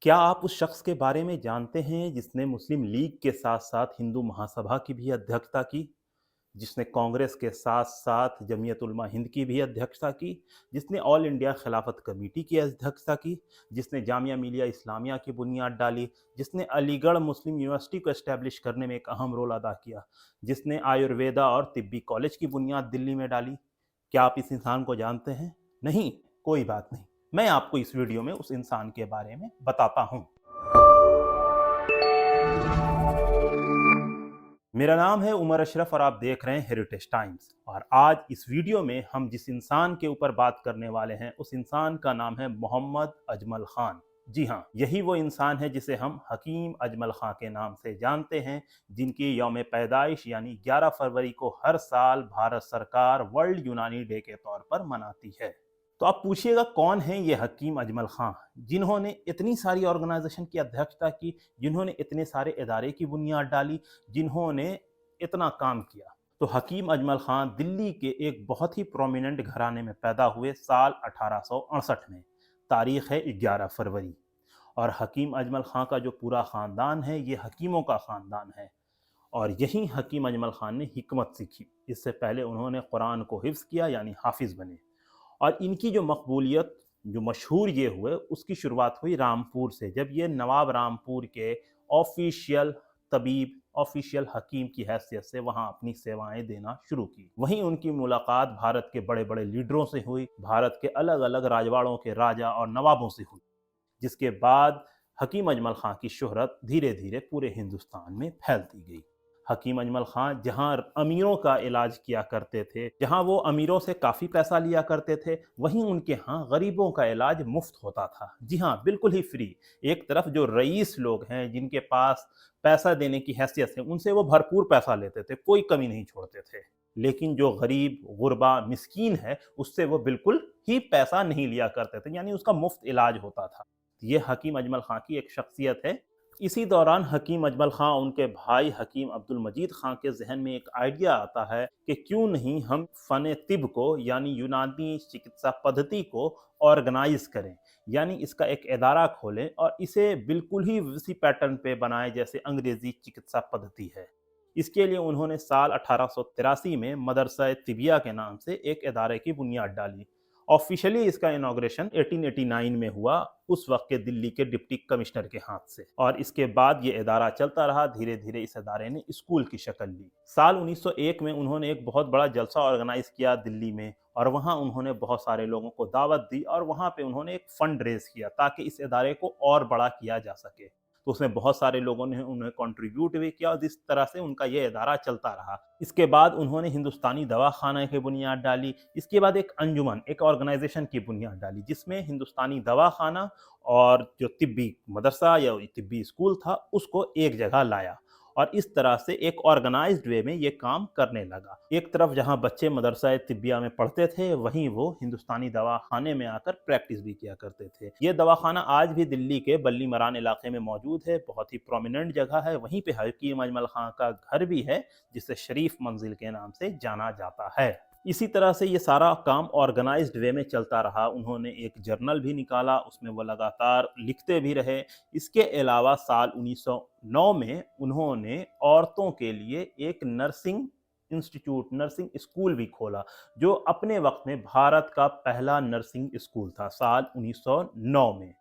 क्या आप उस शख्स के बारे में जानते हैं जिसने मुस्लिम लीग के साथ-साथ हिंदू महासभा की भी अध्यक्षता की, जिसने कांग्रेस के साथ-साथ जमीयत उलमा हिंद की भी अध्यक्षता की, जिसने ऑल इंडिया खिलाफत कमेटी की अध्यक्षता की, जिसने जामिया मिलिया इस्लामिया की बुनियाद डाली, जिसने अलीगढ़ मुस्लिम यूनिवर्सिटी को एस्टैब्लिश करने में एक अहम रोल अदा किया, जिसने आयुर्वेदा और तिब्बी कॉलेज की बुनियाद दिल्ली में डाली? क्या आप इस इंसान को जानते हैं? नहीं? कोई बात नहीं। मैं आपको इस वीडियो में उस इंसान के बारे में बताता हूं। मेरा नाम है उमर अशरफ और आप देख रहे हैं हेरिटेज टाइम्स। और आज इस वीडियो में हम जिस इंसान के ऊपर बात करने वाले हैं उस इंसान का नाम है मोहम्मद अजमल खान। जी हाँ, यही वो इंसान है जिसे हम हकीम अजमल खां के नाम से जानते हैं, जिनकी यौम पैदाइश यानी 11 फरवरी को हर साल भारत सरकार वर्ल्ड यूनानी डे के तौर पर मनाती है। तो आप पूछिएगा कौन है ये हकीम अजमल खां, जिन्होंने इतनी सारी ऑर्गेनाइजेशन की अध्यक्षता की, जिन्होंने इतने सारे इदारे की बुनियाद डाली, जिन्होंने इतना काम किया। तो हकीम अजमल खां दिल्ली के एक बहुत ही प्रोमिनेंट घराने में पैदा हुए साल 1868 में। तारीख है 11 फरवरी। और हकीम अजमल खां का जो पूरा ख़ानदान है ये हकीमों का ख़ानदान है। और यही हकीम अजमल खान ने हिकमत सीखी। इससे पहले उन्होंने कुरान को हिफ्ज़ किया यानी हाफिज़ बने। और इनकी जो मकबूलियत, जो मशहूर ये हुए, उसकी शुरुआत हुई रामपुर से, जब ये नवाब रामपुर के ऑफिशियल तबीब, ऑफिशियल हकीम की हैसियत से वहाँ अपनी सेवाएं देना शुरू की। वहीं उनकी मुलाकात भारत के बड़े बड़े लीडरों से हुई, भारत के अलग अलग राजवाड़ों के राजा और नवाबों से हुई, जिसके बाद हकीम अजमल खां की शोहरत धीरे धीरे पूरे हिंदुस्तान में फैलती गई। हकीम अजमल खां जहां अमीरों का इलाज किया करते थे, जहां वो अमीरों से काफ़ी पैसा लिया करते थे, वहीं उनके यहाँ गरीबों का इलाज मुफ्त होता था। जी हाँ, बिल्कुल ही फ्री। एक तरफ जो रईस लोग हैं जिनके पास पैसा देने की हैसियत है, उनसे वो भरपूर पैसा लेते थे, कोई कमी नहीं छोड़ते थे। लेकिन जो गरीब गुरबा मिस्कीन है उससे वो बिल्कुल ही पैसा नहीं लिया करते थे, यानी उसका मुफ्त इलाज होता था। ये हकीम अजमल खां की एक शख्सियत है। इसी दौरान हकीम अजमल खां उनके भाई हकीम अब्दुल मजीद खां के जहन में एक आइडिया आता है कि क्यों नहीं हम फ़न तिब को यानी यूनानी चिकित्सा पद्धति को ऑर्गेनाइज करें, यानी इसका एक इदारा खोलें और इसे बिल्कुल ही उसी पैटर्न पे बनाएं जैसे अंग्रेज़ी चिकित्सा पद्धति है। इसके लिए उन्होंने साल 1883 में मदरसा तिबिया के नाम से एक इदारे की बुनियाद डाली। ऑफिशियली इसका इनॉग्रेशन 1889 में हुआ, उस वक्त के दिल्ली के डिप्टी कमिश्नर के हाथ से। और इसके बाद ये इदारा चलता रहा, धीरे धीरे इस इदारे ने स्कूल की शक्ल ली। साल 1901 में उन्होंने एक बहुत बड़ा जलसा ऑर्गेनाइज किया दिल्ली में, और वहाँ उन्होंने बहुत सारे लोगों को दावत दी और वहाँ पे उन्होंने एक फंड रेज किया ताकि इस इदारे को और बड़ा किया जा सके। तो उसमें बहुत सारे लोगों ने उन्हें कंट्रीब्यूट भी किया और जिस तरह से उनका ये इदारा चलता रहा। इसके बाद उन्होंने हिंदुस्तानी दवाखाना की बुनियाद डाली। इसके बाद एक अंजुमन, एक ऑर्गेनाइजेशन की बुनियाद डाली जिसमें हिंदुस्तानी दवाखाना और जो तिब्बी मदरसा या तिब्बी स्कूल था उसको एक जगह लाया। और इस तरह से एक ऑर्गेनाइज्ड वे में ये काम करने लगा। एक तरफ जहां बच्चे मदरसा तिब्बिया में पढ़ते थे, वहीं वो हिंदुस्तानी दवाखाने में आकर प्रैक्टिस भी किया करते थे। ये दवाखाना आज भी दिल्ली के बल्ली मरान इलाके में मौजूद है, बहुत ही प्रोमिनेंट जगह है। वहीं पे हकीम अजमल खां का घर भी है जिसे शरीफ मंजिल के नाम से जाना जाता है। इसी तरह से ये सारा काम ऑर्गेनाइज्ड वे में चलता रहा। उन्होंने एक जर्नल भी निकाला, उसमें वो लगातार लिखते भी रहे। इसके अलावा साल 1909 में उन्होंने औरतों के लिए एक नर्सिंग इंस्टीट्यूट, नर्सिंग स्कूल भी खोला, जो अपने वक्त में भारत का पहला नर्सिंग स्कूल था साल 1909 में।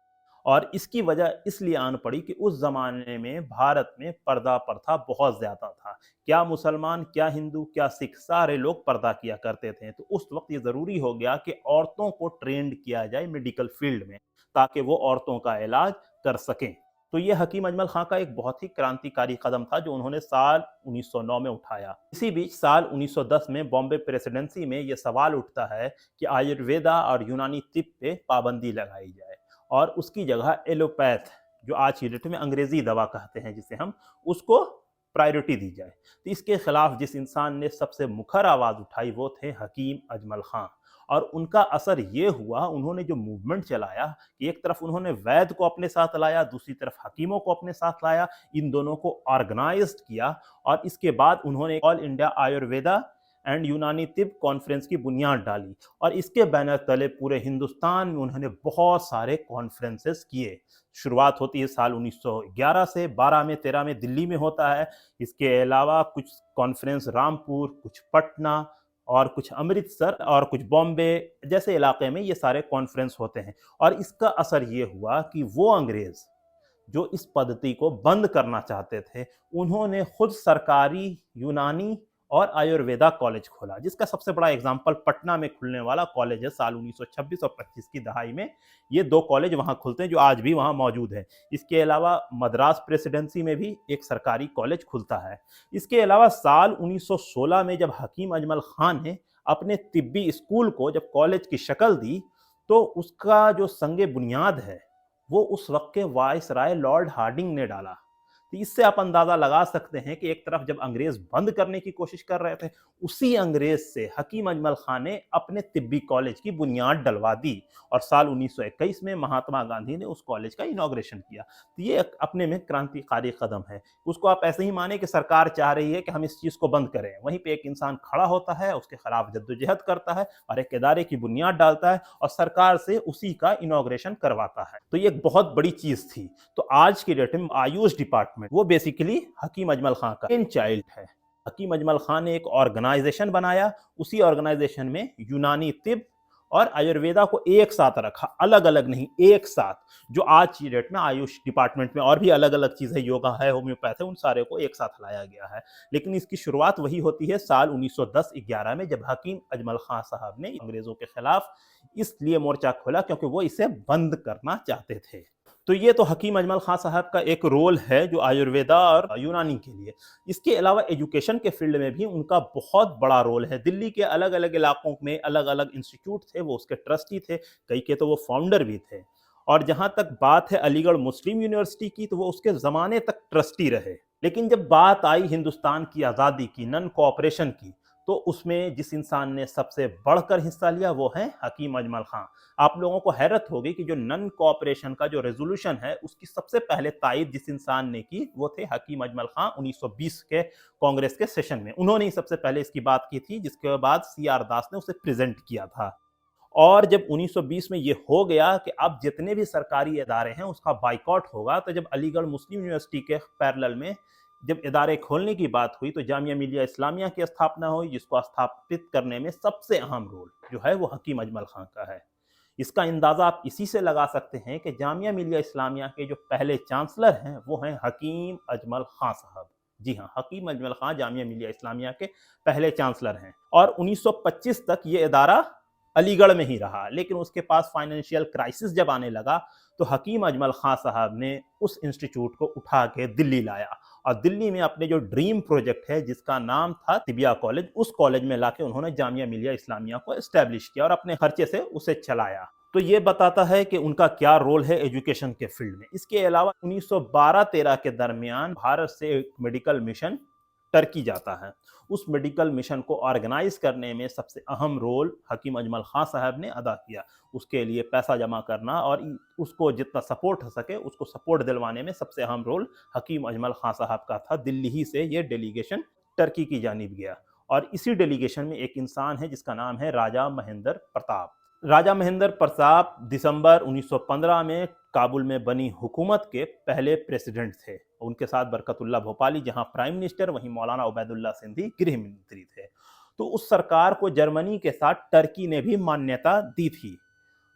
और इसकी वजह इसलिए आन पड़ी कि उस ज़माने में भारत में पर्दा प्रथा बहुत ज़्यादा था। क्या मुसलमान, क्या हिंदू, क्या सिख, सारे लोग पर्दा किया करते थे। तो उस वक्त ये ज़रूरी हो गया कि औरतों को ट्रेंड किया जाए मेडिकल फील्ड में, ताकि वो औरतों का इलाज कर सकें। तो ये हकीम अजमल खां का एक बहुत ही क्रांतिकारी कदम था जो उन्होंने साल 1909 में उठाया। इसी बीच साल 1910 में बॉम्बे प्रेसिडेंसी में ये सवाल उठता है कि आयुर्वेदा और यूनानी तिब पे पाबंदी लगाई जाए और उसकी जगह एलोपैथ, जो आज की डेट में अंग्रेजी दवा कहते हैं जिसे हम, उसको प्रायोरिटी दी जाए। तो इसके खिलाफ जिस इंसान ने सबसे मुखर आवाज़ उठाई वो थे हकीम अजमल खां। और उनका असर ये हुआ, उन्होंने जो मूवमेंट चलाया कि एक तरफ उन्होंने वैद्य को अपने साथ लाया, दूसरी तरफ हकीमों को अपने साथ लाया, इन दोनों को ऑर्गेनाइज्ड किया। और इसके बाद उन्होंने ऑल इंडिया आयुर्वेदा एंड यूनानी तिब्बत कॉन्फ्रेंस की बुनियाद डाली और इसके बैनर तले पूरे हिंदुस्तान में उन्होंने बहुत सारे कॉन्फ्रेंसेस किए। शुरुआत होती है साल 1911 से, 12 में 13 में दिल्ली में होता है। इसके अलावा कुछ कॉन्फ्रेंस रामपुर, कुछ पटना और कुछ अमृतसर और कुछ बॉम्बे जैसे इलाके में ये सारे कॉन्फ्रेंस होते हैं। और इसका असर ये हुआ कि वो अंग्रेज जो इस पद्धति को बंद करना चाहते थे, उन्होंने खुद सरकारी यूनानी और आयुर्वेदा कॉलेज खोला, जिसका सबसे बड़ा एग्जाम्पल पटना में खुलने वाला कॉलेज है। साल 1926 और 25 की दहाई में ये दो कॉलेज वहां खुलते हैं जो आज भी वहां मौजूद है। इसके अलावा मद्रास प्रेसिडेंसी में भी एक सरकारी कॉलेज खुलता है। इसके अलावा साल 1916 में जब हकीम अजमल खान ने अपने तिब्बी स्कूल को जब कॉलेज की शक्ल दी, तो उसका जो संगे बुनियाद है वो उस वक्त के वायसराय लॉर्ड हार्डिंग ने डाला। तो इससे आप अंदाजा लगा सकते हैं कि एक तरफ जब अंग्रेज बंद करने की कोशिश कर रहे थे, उसी अंग्रेज से हकीम अजमल खान ने अपने तिब्बी कॉलेज की बुनियाद डलवा दी और साल 1921 में महात्मा गांधी ने उस कॉलेज का इनॉग्रेशन किया। तो ये अपने में क्रांतिकारी कदम है। उसको आप ऐसे ही माने कि सरकार चाह रही है कि हम इस चीज को बंद करें, वहीं पे एक इंसान खड़ा होता है, उसके खिलाफ जद्दोजहद करता है और एक इदारे की बुनियाद डालता है और सरकार से उसी का इनॉग्रेशन करवाता है। तो ये एक बहुत बड़ी चीज थी। तो आज की डेट में आयुष डिपार्टमेंट वो बेसिकली हकीम अजमल खान का इन चाइल्ड है। हकीम अजमल खान ने एक ऑर्गेनाइजेशन बनाया, उसी ऑर्गेनाइजेशन में यूनानी तिब्बत और आयुर्वेदा को एक साथ रखा, अलग अलग नहीं, एक साथ। जो आज की डेट में आयुष डिपार्टमेंट में और भी अलग अलग चीजें, योगा है, होम्योपैथ है, उन सारे को एक साथ लाया गया है। लेकिन इसकी शुरुआत वही होती है साल 1910-11 में, जब हकीम अजमल खान साहब ने अंग्रेजों के खिलाफ इसलिए मोर्चा खोला क्योंकि वो इसे बंद करना चाहते थे। तो ये तो हकीम अजमल खान साहब का एक रोल है जो आयुर्वेदा और यूनानी के लिए। इसके अलावा एजुकेशन के फील्ड में भी उनका बहुत बड़ा रोल है। दिल्ली के अलग अलग इलाकों में अलग अलग इंस्टीट्यूट थे, वो उसके ट्रस्टी थे, कई के तो वो फाउंडर भी थे। और जहां तक बात है अलीगढ़ मुस्लिम यूनिवर्सिटी की, तो वो उसके जमाने तक ट्रस्टी रहे। लेकिन जब बात आई हिंदुस्तान की आज़ादी की, नन कोऑपरेशन की, तो उसमें जिस इंसान ने सबसे बढ़कर हिस्सा लिया वो है हकीम अजमल खान। आप लोगों को हैरत होगी कि जो नन कोऑपरेशन का जो रेजोल्यूशन है, उसकी सबसे पहले तायद जिस इंसान ने की वो थे हकीम अजमल खान। 1920 के कांग्रेस के सेशन में उन्होंने ही सबसे पहले इसकी बात की थी, जिसके बाद CR दास ने उसे प्रेजेंट किया था। और जब 1920 में ये हो गया कि अब जितने भी सरकारी इदारे हैं उसका बाइकआउट होगा, तो जब अलीगढ़ मुस्लिम यूनिवर्सिटी के पैरेलल में जब इदारे खोलने की बात हुई, तो जामिया मिलिया इस्लामिया की स्थापना हुई, जिसको स्थापित करने में सबसे अहम रोल जो है वो हकीम अजमल खान का है। इसका अंदाजा आप इसी से लगा सकते हैं कि जामिया मिलिया इस्लामिया के जो पहले चांसलर हैं वो हैं हकीम अजमल खान साहब। जी हाँ, हकीम अजमल खान जामिया मिलिया इस्लामिया के पहले चांसलर हैं। और 1925 तक ये इदारा अलीगढ़ में ही रहा, लेकिन उसके पास फाइनेंशियल क्राइसिस जब आने लगा, तो हकीम अजमल खान साहब ने उस इंस्टीट्यूट को उठा के दिल्ली लाया और दिल्ली में अपने जो ड्रीम प्रोजेक्ट है जिसका नाम था तिबिया कॉलेज, उस कॉलेज में लाके उन्होंने जामिया मिलिया इस्लामिया को एस्टेब्लिश किया और अपने खर्चे से उसे चलाया। तो ये बताता है कि उनका क्या रोल है एजुकेशन के फील्ड में। इसके अलावा 1912-13 के दरमियान भारत से एक मेडिकल मिशन टर्की जाता है। उस मेडिकल मिशन को ऑर्गेनाइज करने में सबसे अहम रोल हकीम अजमल खान साहब ने अदा किया। उसके लिए पैसा जमा करना और उसको जितना सपोर्ट हो सके उसको सपोर्ट दिलवाने में सबसे अहम रोल हकीम अजमल खान साहब का था। दिल्ली ही से ये डेलीगेशन टर्की की जानिब गया और इसी डेलीगेशन में एक इंसान है जिसका नाम है राजा महेंद्र प्रताप। राजा महेंद्र प्रताप दिसंबर 1915 में काबुल में बनी हुकूमत के पहले प्रेसिडेंट थे। उनके साथ बरकतुल्लाह भोपाली जहां प्राइम मिनिस्टर, वहीं मौलाना उबैदुल्लाह सिंधी गृह मंत्री थे। तो उस सरकार को जर्मनी के साथ टर्की ने भी मान्यता दी थी।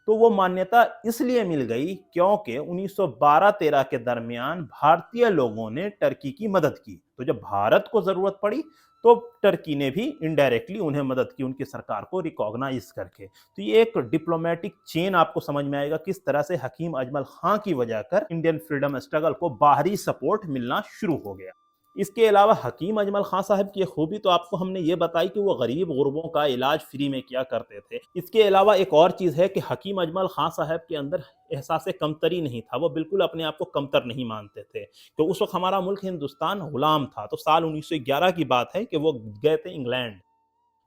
तो वो मान्यता इसलिए मिल गई क्योंकि 1912-13 के दरमियान भारतीय लोगों ने टर्की की मदद की। तो जब भारत को जरूरत पड़ी तो टर्की ने भी इनडायरेक्टली उन्हें मदद की, उनकी सरकार को रिकॉग्नाइज करके। तो ये एक डिप्लोमेटिक चेन आपको समझ में आएगा किस तरह से हकीम अजमल खान की वजह कर इंडियन फ्रीडम स्ट्रगल को बाहरी सपोर्ट मिलना शुरू हो गया। इसके अलावा हकीम अजमल खान साहब की खूबी तो आपको हमने ये बताई कि वो गरीब गुरबों का इलाज फ्री में किया करते थे। इसके अलावा एक और चीज़ है कि हकीम अजमल खान साहब के अंदर एहसास कमतरी नहीं था। वो बिल्कुल अपने आप को कमतर नहीं मानते थे। तो उस वक्त हमारा मुल्क हिंदुस्तान गुलाम था। तो साल 1911 की बात है कि वो गए थे इंग्लैंड।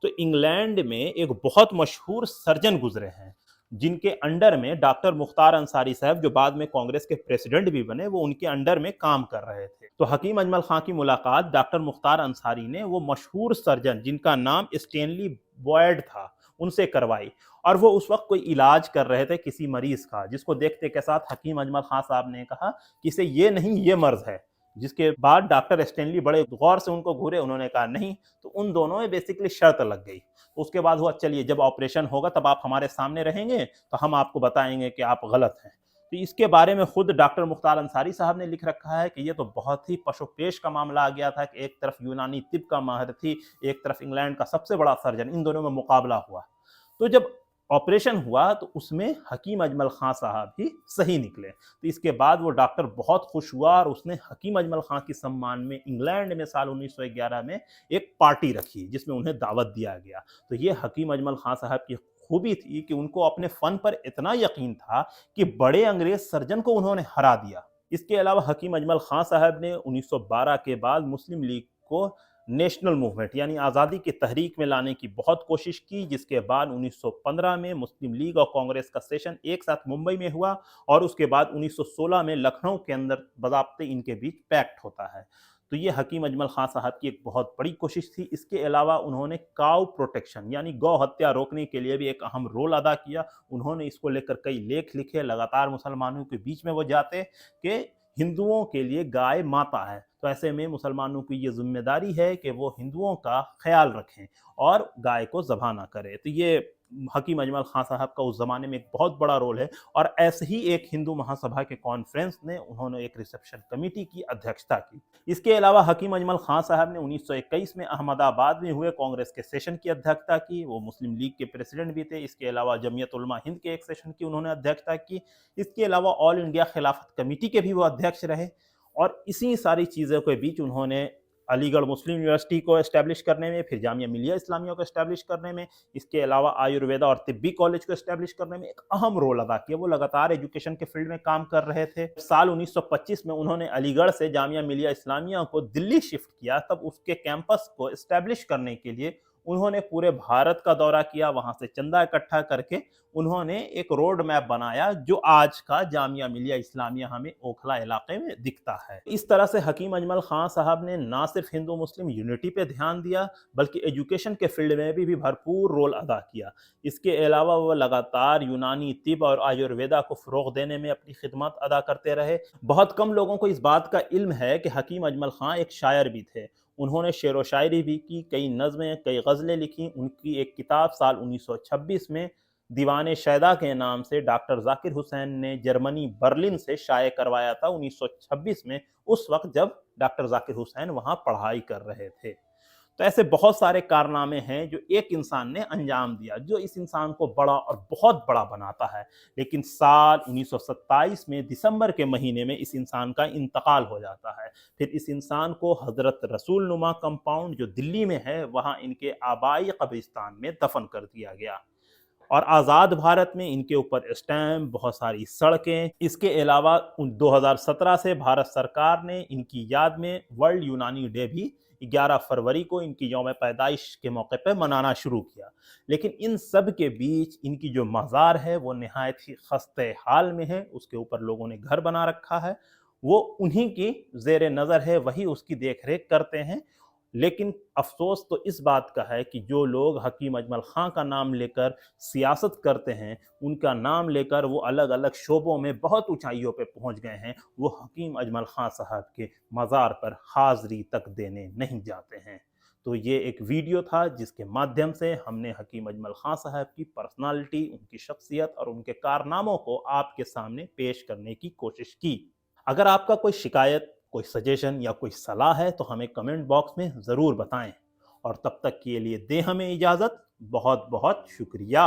तो इंग्लैंड में एक बहुत मशहूर सर्जन गुजरे हैं जिनके अंडर में डॉक्टर मुख्तार अंसारी साहब, जो बाद में कांग्रेस के प्रेसिडेंट भी बने, वो उनके अंडर में काम कर रहे थे। तो हकीम अजमल खां की मुलाकात डॉक्टर मुख्तार अंसारी ने वो मशहूर सर्जन जिनका नाम स्टेनली बॉयड था, उनसे करवाई। और वो उस वक्त कोई इलाज कर रहे थे किसी मरीज का, जिसको देखते के साथ हकीम अजमल खां साहब ने कहा कि इसे ये नहीं, ये मर्ज है। जिसके बाद डॉक्टर स्टेनली बड़े गौर से उनको घूरे, उन्होंने कहा नहीं। तो उन दोनों में बेसिकली शर्त लग गई। तो उसके बाद हुआ, चलिए जब ऑपरेशन होगा तब आप हमारे सामने रहेंगे तो हम आपको बताएंगे कि आप गलत हैं। तो इसके बारे में खुद डॉक्टर मुख्तार अंसारी साहब ने लिख रखा है कि ये तो बहुत ही पशोपेश का मामला आ गया था कि एक तरफ यूनानी तिब का माहिर थी, एक तरफ इंग्लैंड का सबसे बड़ा सर्जन, इन दोनों में मुकाबला हुआ। तो जब ऑपरेशन हुआ तो उसमें हकीम अजमल खां साहब ही सही निकले। तो इसके बाद वो डॉक्टर बहुत खुश हुआ और उसने हकीम अजमल खां के सम्मान में इंग्लैंड में साल 1911 में एक पार्टी रखी जिसमें उन्हें दावत दिया गया। तो ये हकीम अजमल खां साहब की खूबी थी कि उनको अपने फन पर इतना यकीन था कि बड़े अंग्रेज सर्जन को उन्होंने हरा दिया। इसके अलावा हकीम अजमल खां साहब ने 1912 के बाद मुस्लिम लीग को नेशनल मूवमेंट यानी आज़ादी की तहरीक में लाने की बहुत कोशिश की, जिसके बाद 1915 में मुस्लिम लीग और कांग्रेस का सेशन एक साथ मुंबई में हुआ और उसके बाद 1916 में लखनऊ के अंदर बज़ाब्ते इनके बीच पैक्ट होता है। तो ये हकीम अजमल खां साहब की एक बहुत बड़ी कोशिश थी। इसके अलावा उन्होंने काउ प्रोटेक्शन यानी गौ हत्या रोकने के लिए भी एक अहम रोल अदा किया। उन्होंने इसको लेकर कई लेख लिखे, लगातार मुसलमानों के बीच में वो जाते कि हिंदुओं के लिए गाय माता है, तो ऐसे में मुसलमानों की ये जिम्मेदारी है कि वो हिंदुओं का ख्याल रखें और गाय को ज़बह ना करें। तो ये हकीम अजमल खां साहब का उस ज़माने में एक बहुत बड़ा रोल है। और ऐसे ही एक हिंदू महासभा के कॉन्फ्रेंस ने उन्होंने एक रिसेप्शन कमेटी की अध्यक्षता की। इसके अलावा हकीम अजमल खां साहब ने 1921 में अहमदाबाद में हुए कांग्रेस के सेशन की अध्यक्षता की। वो मुस्लिम लीग के प्रेसिडेंट भी थे। इसके अलावा जमीयत उलमा हिंद के एक सेशन की उन्होंने अध्यक्षता की। इसके अलावा ऑल इंडिया खिलाफत कमेटी के भी वो अध्यक्ष रहे। और इसी सारी चीज़ों के बीच उन्होंने अलीगढ़ मुस्लिम यूनिवर्सिटी को एस्टैब्लिश करने में, फिर जामिया मिलिया इस्लामिया को एस्टैब्लिश करने में, इसके अलावा आयुर्वेदा और तिब्बी कॉलेज को एस्टैब्लिश करने में एक अहम रोल अदा किया। वो लगातार एजुकेशन के फील्ड में काम कर रहे थे। साल 1925 में उन्होंने अलीगढ़ से जामिया मिलिया इस्लामिया को दिल्ली शिफ्ट किया। तब उसके कैंपस को एस्टैब्लिश करने के लिए उन्होंने पूरे भारत का दौरा किया। वहां से चंदा इकट्ठा करके उन्होंने एक रोड मैप बनाया जो आज का जामिया मिलिया इस्लामिया हमें ओखला इलाके में दिखता है। इस तरह से हकीम अजमल खां साहब ने ना सिर्फ हिंदू मुस्लिम यूनिटी पे ध्यान दिया बल्कि एजुकेशन के फील्ड में भी भरपूर रोल अदा किया। इसके अलावा वो लगातार यूनानी तिब और आयुर्वेदा को फ़रोग़ देने में अपनी खिदमत अदा करते रहे। बहुत कम लोगों को इस बात का इल्म है कि हकीम अजमल खां एक शायर भी थे। उन्होंने शेर व शायरी भी की, कई नज़में, कई गज़लें लिखी। उनकी एक किताब साल 1926 में दीवाने शैदा के नाम से डॉक्टर जाकिर हुसैन ने जर्मनी बर्लिन से शाये करवाया था 1926 में, उस वक्त जब डॉक्टर जाकिर हुसैन वहाँ पढ़ाई कर रहे थे। तो ऐसे बहुत सारे कारनामे हैं जो एक इंसान ने अंजाम दिया, जो इस इंसान को बड़ा और बहुत बड़ा बनाता है। लेकिन साल 1927 में दिसंबर के महीने में इस इंसान का इंतकाल हो जाता है। फिर इस इंसान को हज़रत रसूल नुमा कंपाउंड जो दिल्ली में है, वहाँ इनके आबाई कब्रिस्तान में दफन कर दिया गया। और आज़ाद भारत में इनके ऊपर स्टैम्प, बहुत सारी सड़कें। इसके अलावा 2017 से भारत सरकार ने इनकी याद में वर्ल्ड यूनानी डे भी 11 फरवरी को इनकी यौम पैदाइश के मौके पर मनाना शुरू किया। लेकिन इन सब के बीच इनकी जो मज़ार है वो नहायत ही खस्ते हाल में है। उसके ऊपर लोगों ने घर बना रखा है, वो उन्हीं की ज़ेर नज़र है, वही उसकी देख रेख करते हैं। लेकिन अफसोस तो इस बात का है कि जो लोग हकीम अजमल खां का नाम लेकर सियासत करते हैं, उनका नाम लेकर वो अलग अलग शोबों में बहुत ऊंचाइयों पे पहुंच गए हैं, वो हकीम अजमल खां साहब के मज़ार पर हाज़री तक देने नहीं जाते हैं। तो ये एक वीडियो था जिसके माध्यम से हमने हकीम अजमल खां साहब की पर्सनालिटी, उनकी शख्सियत और उनके कारनामों को आपके सामने पेश करने की कोशिश की। अगर आपका कोई शिकायत, कोई सजेशन या कोई सलाह है तो हमें कमेंट बॉक्स में ज़रूर बताएं। और तब तक के लिए दें हमें इजाज़त। बहुत बहुत शुक्रिया।